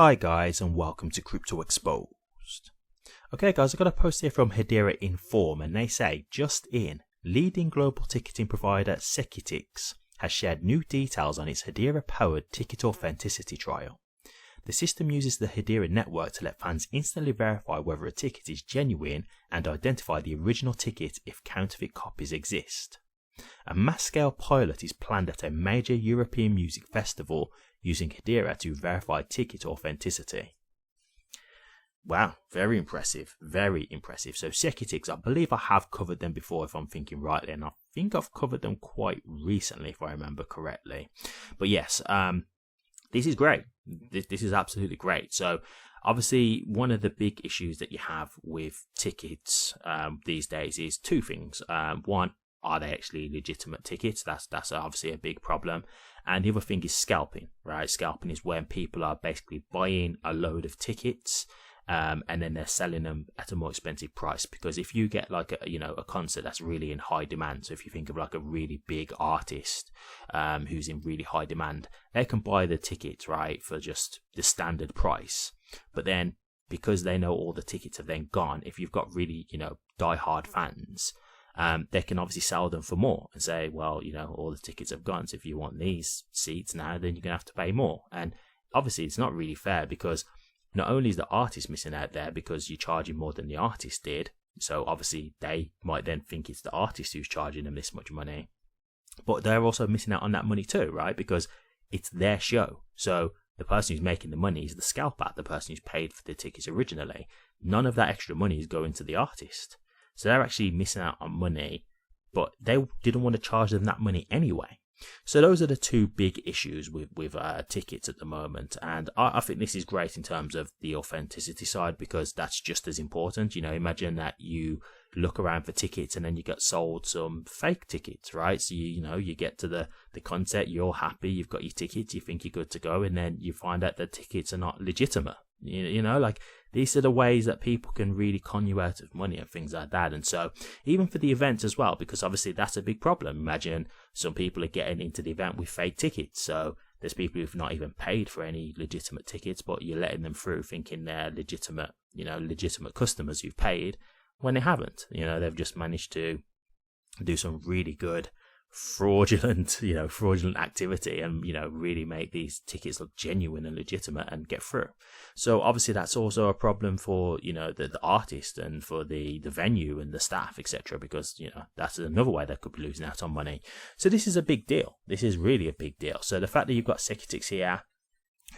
Hi guys, and welcome to Crypto Exposed. Okay guys, I've got a post here from Hedera Inform, and they say, just in, leading global ticketing provider Secutix has shared new details on its Hedera powered ticket authenticity trial. The system uses the Hedera network to let fans instantly verify whether a ticket is genuine and identify the original ticket if counterfeit copies exist. A mass-scale pilot is planned at a major European music festival using Hedera to verify ticket authenticity. Wow, very impressive, very impressive. So Secutix, I believe I have covered them before if I'm thinking rightly, and I think I've covered them quite recently if I remember correctly. But yes, this is great. This is absolutely great. So obviously one of the big issues that you have with tickets these days is two things. One, are they actually legitimate tickets? That's obviously a big problem. And the other thing is scalping, right? Scalping is when people are basically buying a load of tickets and then they're selling them at a more expensive price. Because if you get like a concert that's really in high demand, so if you think of like a really big artist who's in really high demand, they can buy the tickets, right, for just the standard price. But then because they know all the tickets have then gone, if you've got really, die-hard fans, they can obviously sell them for more and say, well, all the tickets have gone, so if you want these seats now, then you're going to have to pay more. And obviously it's not really fair, because not only is the artist missing out there because you're charging more than the artist did, so obviously they might then think it's the artist who's charging them this much money, but they're also missing out on that money too, right? Because it's their show. So the person who's making the money is the scalper, the person who's paid for the tickets originally. None of that extra money is going to the artist. So they're actually missing out on money, but they didn't want to charge them that money anyway. So those are the two big issues with tickets at the moment. And I think this is great in terms of the authenticity side, because that's just as important. Imagine that you look around for tickets and then you get sold some fake tickets, right? So you get to the concert, you're happy, you've got your tickets, you think you're good to go, and then you find out the tickets are not legitimate. Like these are the ways that people can really con you out of money and things like that. And so even for the event as well, because obviously that's a big problem. Imagine some people are getting into the event with fake tickets. So there's people who've not even paid for any legitimate tickets, but you're letting them through thinking they're legitimate customers who've paid when they haven't. They've just managed to do some really good fraudulent activity and really make these tickets look genuine and legitimate and get through. So obviously that's also a problem for the artist and for the venue and the staff, etc., because that's another way they could be losing out on money. So this is a big deal. This is really a big deal. So the fact that you've got Secutix here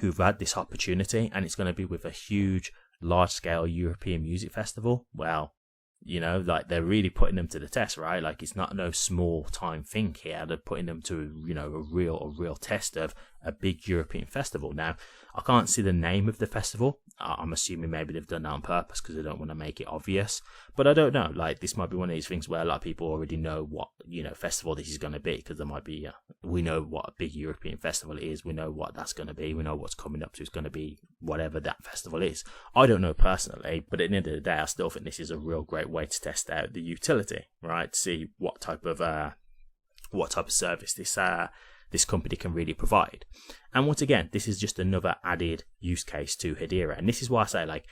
who've had this opportunity, and it's going to be with a huge large scale European music festival, well, like they're really putting them to the test, right? Like it's not no small time thing here. They're putting them to a real test of a big European festival. Now I can't see the name of the festival. I'm assuming maybe they've done that on purpose because they don't want to make it obvious, but I don't know. Like this might be one of these things where a lot of people already know what festival this is going to be, because there might be we know what a big European festival is, we know what that's going to be, we know what's coming up, so it's going to be whatever that festival is. I don't know personally, but at the end of the day I still think this is a real great way to test out the utility, right? To see what type of service this company can really provide. And once again, this is just another added use case to Hedera. And this is why I say, like,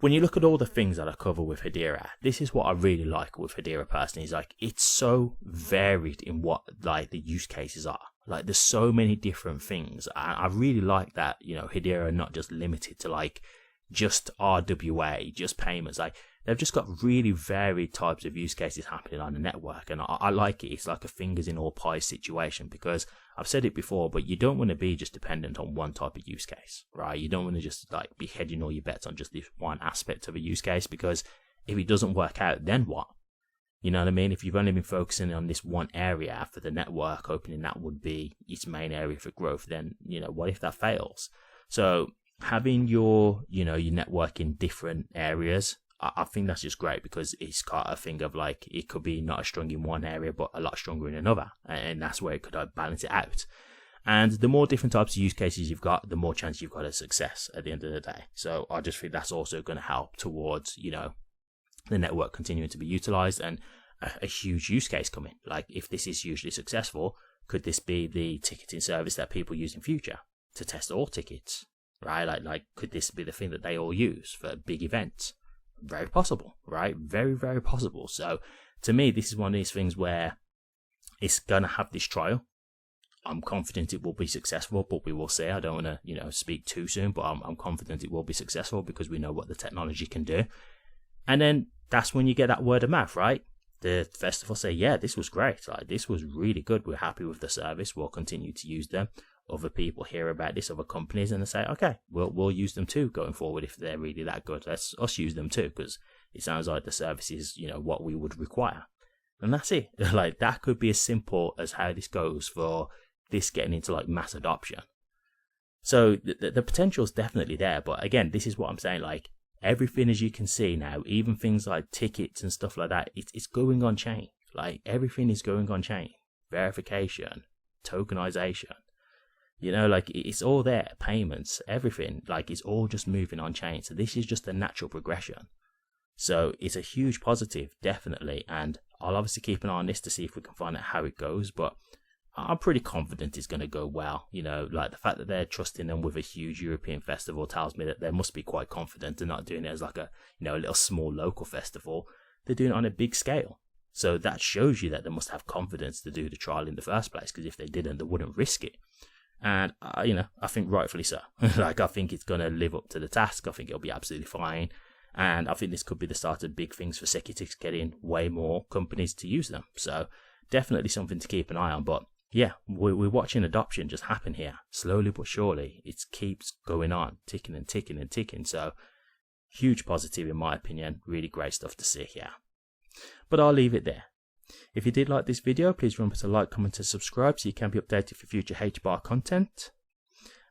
when you look at all the things that I cover with Hedera, this is what I really like with Hedera personally, is like it's so varied in what like the use cases are. Like there's so many different things. I really like that, Hedera are not just limited to like just RWA, just payments. Like they've just got really varied types of use cases happening on the network, and I like it. It's like a fingers in all pies situation, because I've said it before, but you don't want to be just dependent on one type of use case, right? You don't want to just like be hedging all your bets on just this one aspect of a use case, because if it doesn't work out, then what? You know what I mean? If you've only been focusing on this one area for the network, hoping that would be its main area for growth, then what if that fails? So having your network in different areas, I think that's just great, because it's got a thing of like it could be not as strong in one area but a lot stronger in another, and that's where it could balance it out. And the more different types of use cases you've got, the more chance you've got of success at the end of the day. So I just think that's also going to help towards the network continuing to be utilized, and a huge use case coming. Like if this is hugely successful, could this be the ticketing service that people use in future to test all tickets? right? Like could this be the thing that they all use for big events? Very possible, right? Very, very possible. So to me, this is one of these things where it's going to have this trial. I'm confident it will be successful, but we will see. I don't want to, speak too soon, but I'm confident it will be successful because we know what the technology can do. And then that's when you get that word of mouth, right? The festival say, yeah, this was great. Like, this was really good. We're happy with the service. We'll continue to use them. Other people hear about this, other companies, and they say, okay, we'll use them too going forward if they're really that good. Let's us use them too, because it sounds like the service is, what we would require. And that's it. Like, that could be as simple as how this goes for this getting into like mass adoption. So the potential is definitely there. But again, this is what I'm saying. Like, everything, as you can see now, even things like tickets and stuff like that, it's going on chain. Like, everything is going on chain. Verification, tokenization, like it's all there. Payments, everything, like it's all just moving on chain. So this is just a natural progression. So it's a huge positive, definitely. And I'll obviously keep an eye on this to see if we can find out how it goes. But I'm pretty confident it's going to go well. Like the fact that they're trusting them with a huge European festival tells me that they must be quite confident and not doing it as like a, a little small local festival. They're doing it on a big scale. So that shows you that they must have confidence to do the trial in the first place, because if they didn't, they wouldn't risk it. And, I think rightfully so. Like, I think it's going to live up to the task. I think it'll be absolutely fine. And I think this could be the start of big things for Securitics, getting way more companies to use them. So definitely something to keep an eye on. But yeah, we're watching adoption just happen here. Slowly but surely, it keeps going on, ticking and ticking and ticking. So huge positive in my opinion. Really great stuff to see here. But I'll leave it there. If you did like this video, please remember to like, comment and subscribe so you can be updated for future HBAR content.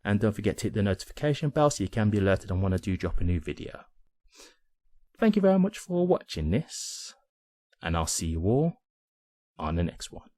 And don't forget to hit the notification bell so you can be alerted on when I do drop a new video. Thank you very much for watching this, and I'll see you all on the next one.